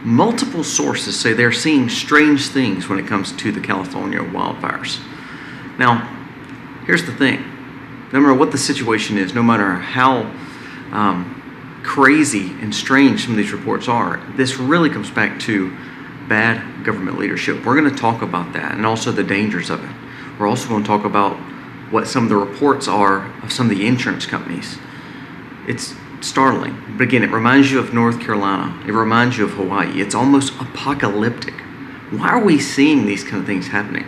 multiple sources say they're seeing strange things when it comes to the California wildfires. Now, here's the thing. No matter what the situation is, no matter how crazy and strange some of these reports are, this really comes back to bad government leadership. We're going to talk about that and also the dangers of it. We're also going to talk about what some of the reports are of some of the insurance companies. It's startling, but again, it reminds you of North Carolina. It reminds you of Hawaii. It's almost apocalyptic. Why are we seeing these kind of things happening?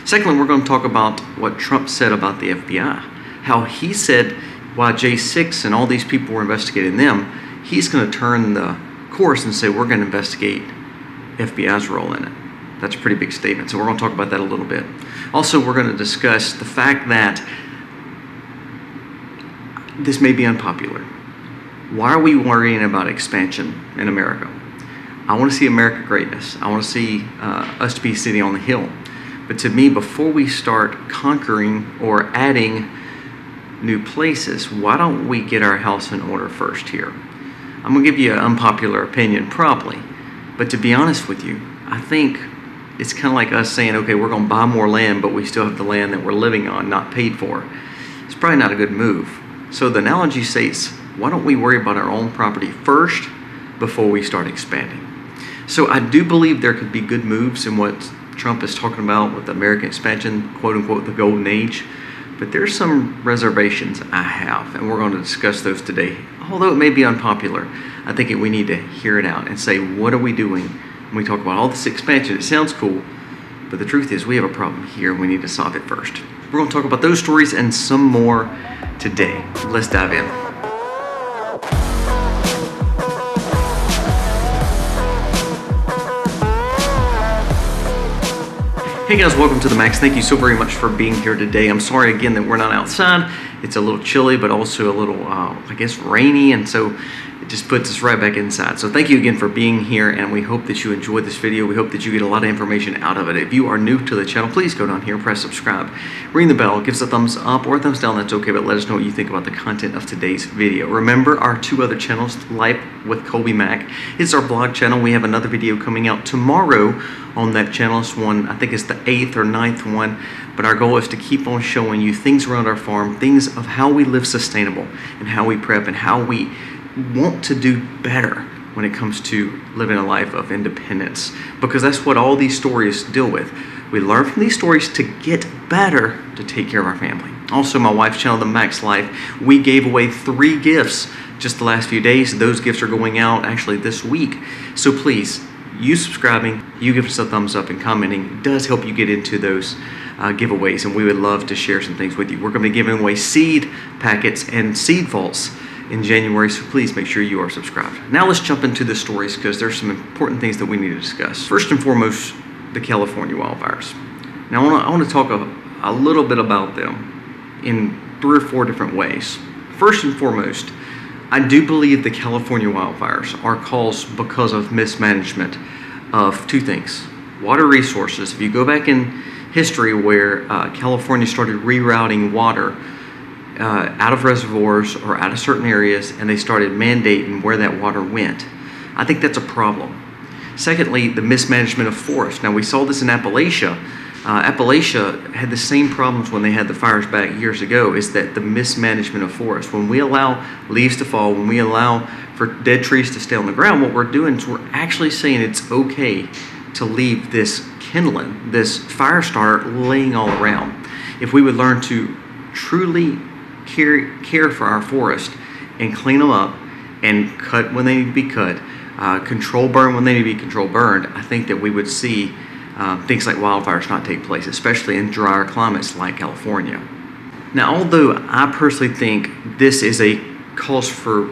Secondly, we're going to talk about what Trump said about the FBI. How he said while J6 and all these people were investigating them, he's going to turn the course and say we're going to investigate FBI's role in it. That's a pretty big statement, so we're going to talk about that a little bit. Also, we're going to discuss the fact that this may be unpopular. Why are we worrying about expansion in America? I want to see America greatness. I want to see us to be sitting on the hill. But to me, before we start conquering or adding new places, why don't we get our house in order first here? I'm going to give you an unpopular opinion, probably. But to be honest with you, I think it's kind of like us saying, okay, we're going to buy more land, but we still have the land that we're living on, not paid for. It's probably not a good move. So the analogy states, why don't we worry about our own property first before we start expanding? So I do believe there could be good moves in what Trump is talking about with American expansion, quote unquote, the golden age. But there's some reservations I have, and we're going to discuss those today. Although it may be unpopular, I think we need to hear it out and say, what are we doing when we talk about all this expansion? It sounds cool, but the truth is we have a problem here and we need to solve it first. We're going to talk about those stories and some more today. Let's dive in. Hey guys, welcome to the Max. Thank you so very much for being here today. I'm sorry again that we're not outside. It's a little chilly, but also a little, I guess, rainy, and so it just puts us right back inside. So thank you again for being here, and we hope that you enjoyed this video. We hope that you get a lot of information out of it. If you are new to the channel, please go down here, press subscribe, ring the bell, give us a thumbs up or a thumbs down, that's okay, but let us know what you think about the content of today's video. Remember our two other channels, Life with Colby Mack is our blog channel. We have another video coming out tomorrow on that channel. This one, I think it's the 8th or 9th one, but our goal is to keep on showing you things around our farm, things of how we live sustainable and how we prep and how we want to do better when it comes to living a life of independence, because that's what all these stories deal with. We learn from these stories to get better to take care of our family. Also, my wife's channel, The Max Life, we gave away 3 gifts just the last few days. Those gifts are going out actually this week. So please, you subscribing, you give us a thumbs up and commenting does help you get into those giveaways, and we would love to share some things with you. We're going to be giving away seed packets and seed vaults in January, so please make sure you are subscribed. Now let's jump into the stories, because there's some important things that we need to discuss. First and foremost, the California wildfires. Now I want to talk a little bit about them in 3 or 4 different ways. First and foremost, I do believe the California wildfires are caused because of mismanagement of 2 things. Water resources. If you go back in history where California started rerouting water out of reservoirs or out of certain areas, and they started mandating where that water went, I think that's a problem. Secondly, the mismanagement of forests. Now we saw this in Appalachia. Appalachia had the same problems when they had the fires back years ago, is that the mismanagement of forests. When we allow leaves to fall, when we allow for dead trees to stay on the ground, what we're doing is we're actually saying it's okay to leave this kindling, this fire starter laying all around. If we would learn to truly care for our forest and clean them up and cut when they need to be cut, control burn when they need to be control burned, I think that we would see things like wildfires not take place, especially in drier climates like California. Now, although I personally think this is a cause for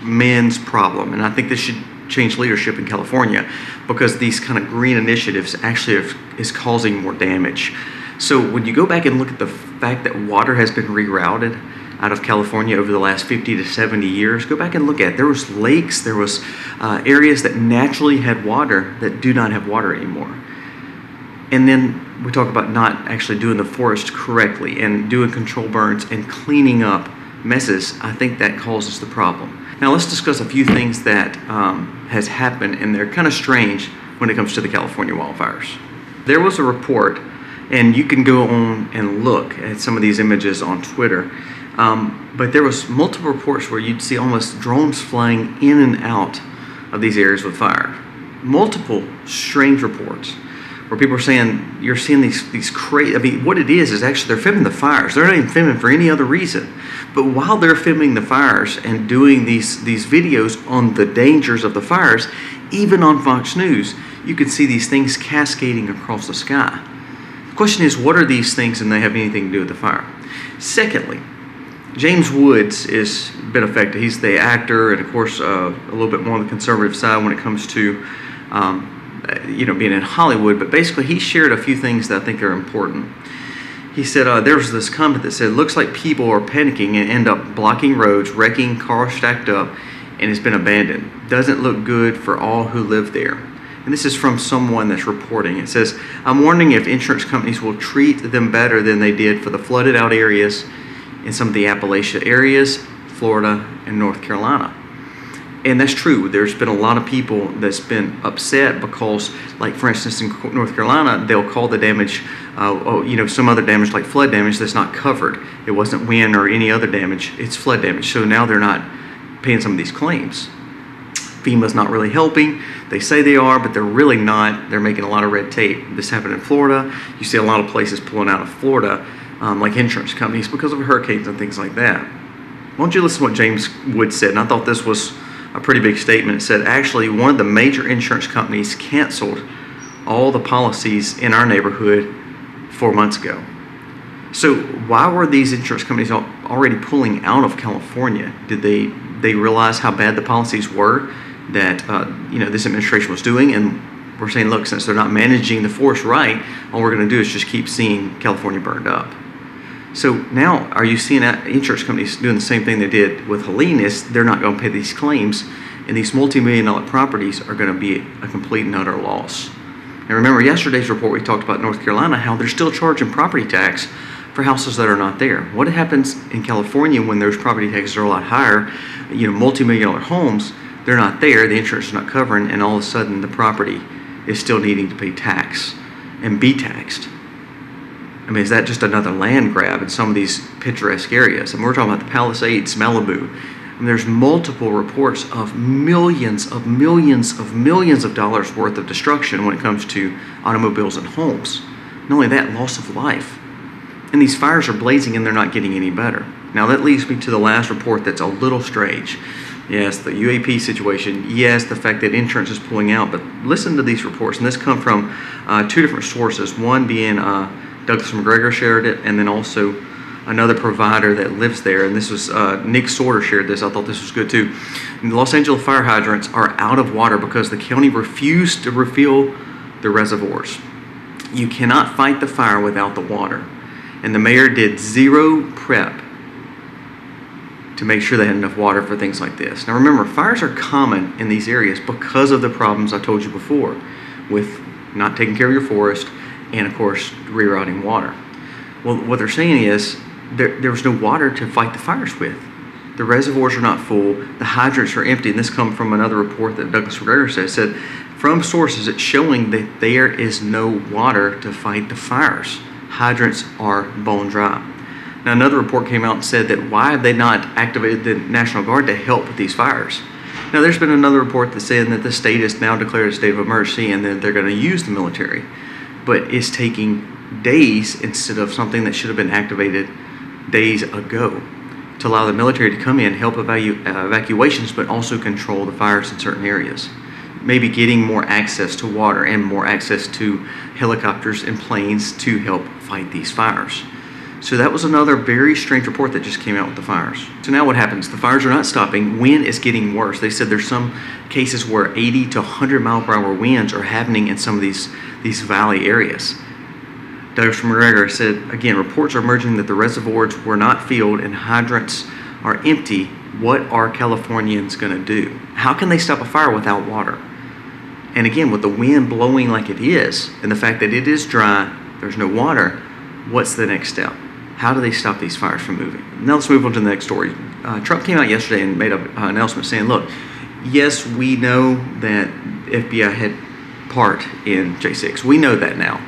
men's problem, and I think this should change leadership in California, because these kind of green initiatives actually is causing more damage. So when you go back and look at the fact that water has been rerouted out of California over the last 50 to 70 years, go back and look at it. There was lakes, there was areas that naturally had water that do not have water anymore. And then we talk about not actually doing the forest correctly and doing control burns and cleaning up messes. I think that causes the problem. Now let's discuss a few things that has happened, and they're kind of strange when it comes to the California wildfires. There was a report, and you can go on and look at some of these images on Twitter, but there was multiple reports where you'd see almost drones flying in and out of these areas with fire. Multiple strange reports where people are saying you're seeing these crazy. I mean, what it is actually they're filming the fires. They're not even filming for any other reason. But while they're filming the fires and doing these videos on the dangers of the fires, even on Fox News, you can see these things cascading across the sky. The question is, what are these things, and they have anything to do with the fire? Secondly, James Woods has been affected. He's the actor, and of course, a little bit more on the conservative side when it comes to being in Hollywood, but basically he shared a few things that I think are important. He said there was this comment that said, looks like people are panicking and end up blocking roads, wrecking cars stacked up, and it's been abandoned. Doesn't look good for all who live there. And this is from someone that's reporting. It says, I'm wondering if insurance companies will treat them better than they did for the flooded out areas in some of the Appalachia areas, Florida, and North Carolina. And that's true. There's been a lot of people that's been upset because, like for instance, in North Carolina, they'll call the damage, some other damage like flood damage that's not covered. It wasn't wind or any other damage. It's flood damage. So now they're not paying some of these claims. FEMA's not really helping. They say they are, but they're really not. They're making a lot of red tape. This happened in Florida. You see a lot of places pulling out of Florida, like insurance companies, because of hurricanes and things like that. Why don't you listen to what James Wood said? And I thought this was a pretty big statement. It said, actually, one of the major insurance companies canceled all the policies in our neighborhood 4 months ago. So why were these insurance companies already pulling out of California? Did they realize how bad the policies were that this administration was doing? And we're saying, look, since they're not managing the forest right, all we're going to do is just keep seeing California burned up. So now, are you seeing insurance companies doing the same thing they did with Helene? Is they're not going to pay these claims, and these multi-million-dollar properties are going to be a complete and utter loss. And remember yesterday's report, we talked about North Carolina, how they're still charging property tax for houses that are not there. What happens in California when those property taxes are a lot higher? Multi-million-dollar homes, they're not there, the insurance is not covering, and all of a sudden the property is still needing to pay tax and be taxed. I mean, is that just another land grab in some of these picturesque areas? And we're talking about the Palisades, Malibu. And there's multiple reports of millions of dollars worth of destruction when it comes to automobiles and homes. Not only that, loss of life. And these fires are blazing and they're not getting any better. Now that leads me to the last report that's a little strange. Yes, the UAP situation. Yes, the fact that insurance is pulling out. But listen to these reports. And this come from two different sources. One being Douglas McGregor shared it, and then also another provider that lives there. And this was Nick Sorter shared this. I thought this was good too. And the Los Angeles fire hydrants are out of water because the county refused to refill the reservoirs. You cannot fight the fire without the water. And the mayor did zero prep to make sure they had enough water for things like this. Now remember, fires are common in these areas because of the problems I told you before with not taking care of your forest and, of course, rerouting water. Well, what they're saying is there was no water to fight the fires with. The reservoirs are not full. The hydrants are empty. And this comes from another report that Douglas McGregor said from sources it's showing that there is no water to fight the fires. Hydrants are bone dry. Now, another report came out and said that why have they not activated the National Guard to help with these fires? Now, there's been another report that said that the state has now declared a state of emergency and that they're going to use the military. But it's taking days instead of something that should have been activated days ago to allow the military to come in, help evacuations, but also control the fires in certain areas. Maybe getting more access to water and more access to helicopters and planes to help fight these fires. So that was another very strange report that just came out with the fires. So now what happens? The fires are not stopping. Wind is getting worse. They said there's some cases where 80 to 100 mile per hour winds are happening in some of these valley areas. Douglas McGregor said, again, reports are emerging that the reservoirs were not filled and hydrants are empty. What are Californians going to do? How can they stop a fire without water? And again, with the wind blowing like it is, and the fact that it is dry, there's no water, what's the next step? How do they stop these fires from moving? Now let's move on to the next story. Trump came out yesterday and made an announcement saying, look, yes, we know that FBI had part in J6. We know that now.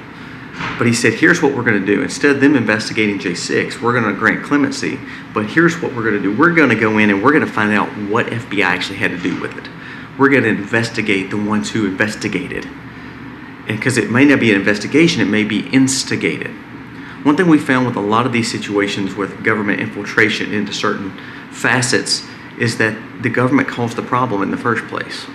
But he said, here's what we're going to do. Instead of them investigating J6, we're going to grant clemency. But here's what we're going to do. We're going to go in and we're going to find out what FBI actually had to do with it. We're going to investigate the ones who investigated. And because it may not be an investigation, it may be instigated. One thing we found with a lot of these situations with government infiltration into certain facets is that the government caused the problem in the first place.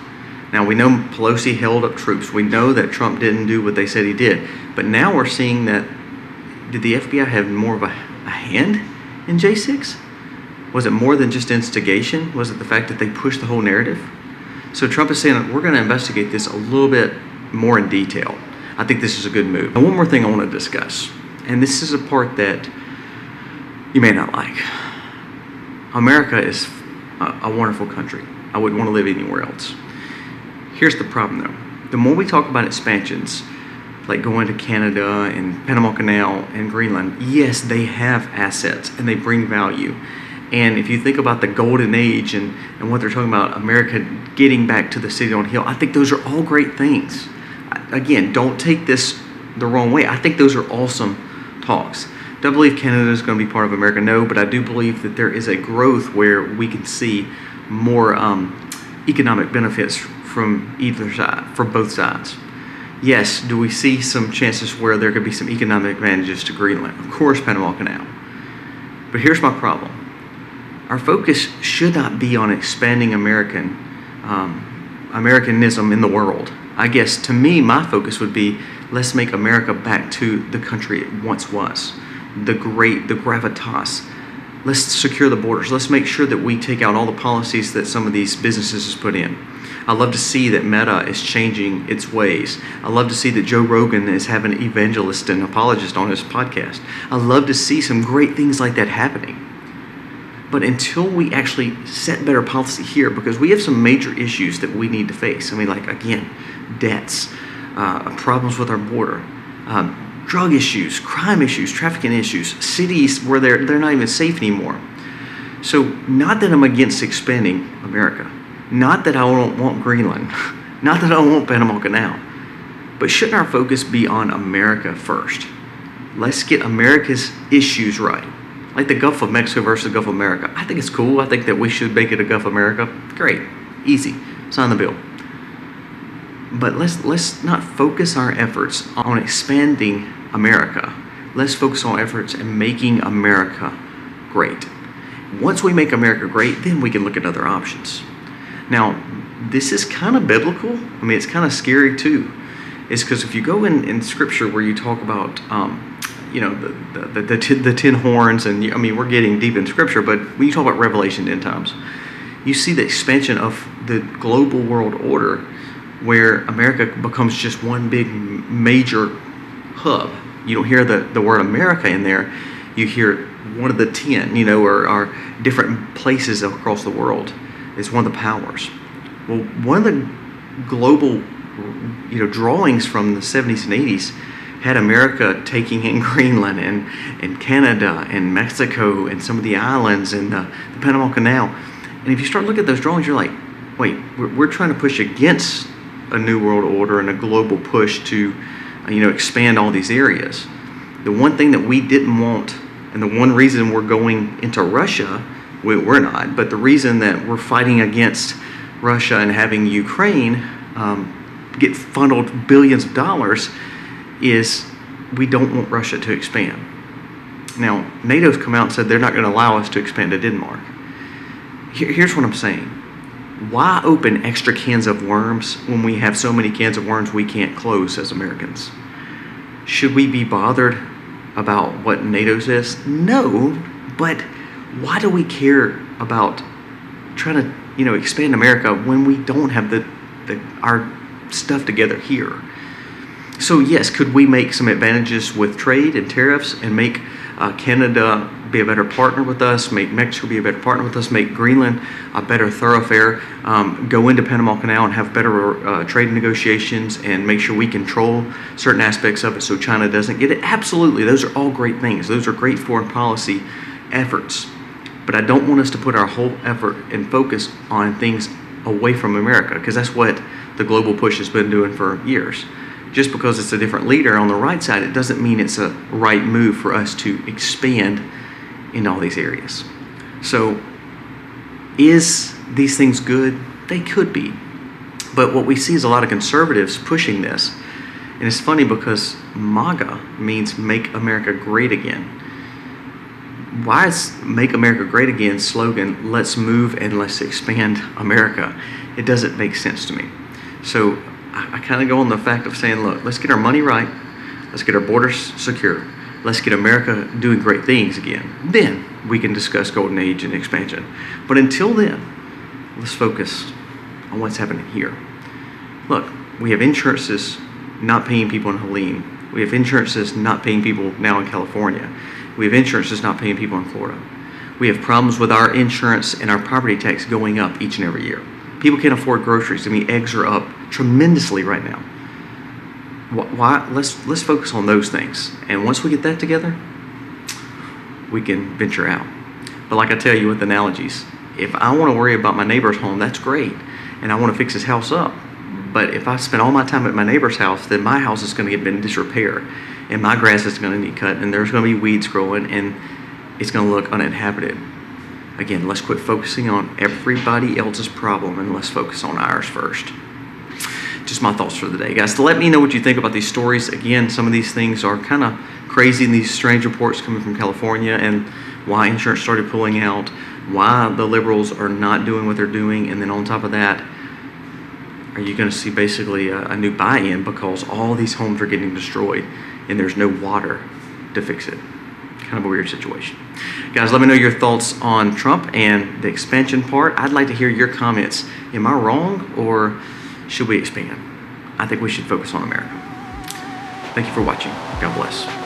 Now, we know Pelosi held up troops. We know that Trump didn't do what they said he did. But now we're seeing that, did the FBI have more of a hand in J6? Was it more than just instigation? Was it the fact that they pushed the whole narrative? So Trump is saying, we're going to investigate this a little bit more in detail. I think this is a good move. And one more thing I want to discuss, and this is a part that you may not like. America is a wonderful country. I wouldn't want to live anywhere else. Here's the problem, though. The more we talk about expansions, like going to Canada and Panama Canal and Greenland, yes, they have assets and they bring value. And if you think about the golden age and what they're talking about, America getting back to the city on a hill, I think those are all great things. Again, don't take this the wrong way. I think those are awesome talks. Do I believe Canada is going to be part of America? No, but I do believe that there is a growth where we can see more economic benefits from either side, from both sides. Yes, do we see some chances where there could be some economic advantages to Greenland? Of course, Panama Canal. But here's my problem. Our focus should not be on expanding Americanism in the world. I guess, to me, my focus would be, let's make America back to the country it once was. The gravitas. Let's secure the borders. Let's make sure that we take out all the policies that some of these businesses has put in. I love to see that Meta is changing its ways. I love to see that Joe Rogan is having an evangelist and apologist on his podcast. I love to see some great things like that happening. But until we actually set better policy here, because we have some major issues that we need to face. I mean, like, again, debts, problems with our border, drug issues, crime issues, trafficking issues, cities where they're not even safe anymore. So not that I'm against expanding America. Not that I don't want Greenland. Not that I don't want Panama Canal. But shouldn't our focus be on America first? Let's get America's issues right. Like the Gulf of Mexico versus the Gulf of America. I think it's cool. I think that we should make it a Gulf of America. Great. Easy. Sign the bill. But let's not focus our efforts on expanding America. Let's focus on efforts in making America great. Once we make America great, then we can look at other options. Now, this is kind of biblical. I mean, it's kind of scary too. It's because if you go in Scripture where you talk about, the 10 horns, and I mean, we're getting deep in Scripture, but when you talk about Revelation end times, you see the expansion of the global world order where America becomes just one big major hub. You don't hear the word America in there. You hear one of the 10, or different places across the world. It's one of the powers. Well, one of the global, drawings from the 70s and 80s had America taking in Greenland and Canada and Mexico and some of the islands and the Panama Canal. And if you start looking at those drawings, you're like, wait, we're trying to push against a new world order and a global push to, expand all these areas. The one thing that we didn't want, and the one reason we're going into Russia, we're not, but the reason that we're fighting against Russia and having Ukraine get funneled billions of dollars is we don't want Russia to expand. Now, NATO's come out and said they're not going to allow us to expand to Denmark. Here's what I'm saying. Why open extra cans of worms when we have so many cans of worms we can't close as Americans? Should we be bothered about what NATO says? No, but why do we care about trying to, expand America when we don't have our stuff together here? So yes, could we make some advantages with trade and tariffs and make Canada be a better partner with us, make Mexico be a better partner with us, make Greenland a better thoroughfare, go into Panama Canal and have better trade negotiations and make sure we control certain aspects of it so China doesn't get it. Absolutely, those are all great things. Those are great foreign policy efforts. But I don't want us to put our whole effort and focus on things away from America, because that's what the global push has been doing for years. Just because it's a different leader on the right side, it doesn't mean it's a right move for us to expand in all these areas. So, is these things good? They could be. But what we see is a lot of conservatives pushing this. And it's funny because MAGA means Make America Great Again. Why is Make America Great Again slogan, let's move and let's expand America? It doesn't make sense to me. So I kind of go on the fact of saying, look, let's get our money right. Let's get our borders secure. Let's get America doing great things again. Then we can discuss Golden Age and expansion. But until then, let's focus on what's happening here. Look, we have insurances not paying people in Helene. We have insurances not paying people now in California. We have insurances not paying people in Florida. We have problems with our insurance and our property tax going up each and every year. People can't afford groceries. I mean, eggs are up tremendously right now. Why? Let's focus on those things. And once we get that together, we can venture out. But like I tell you with analogies, if I want to worry about my neighbor's home, that's great. And I want to fix his house up. But if I spend all my time at my neighbor's house, then my house is going to get in disrepair. And my grass is going to need cut. And there's going to be weeds growing. And it's going to look uninhabited. Again, let's quit focusing on everybody else's problem and let's focus on ours first. Just my thoughts for the day, guys. To let me know what you think about these stories. Again, some of these things are kind of crazy, and these strange reports coming from California and why insurance started pulling out, why the liberals are not doing what they're doing, and then on top of that, are you going to see basically a new buy-in because all these homes are getting destroyed and there's no water to fix it? Kind of a weird situation. Guys, let me know your thoughts on Trump and the expansion part. I'd like to hear your comments. Am I wrong, or should we expand? I think we should focus on America. Thank you for watching. God bless.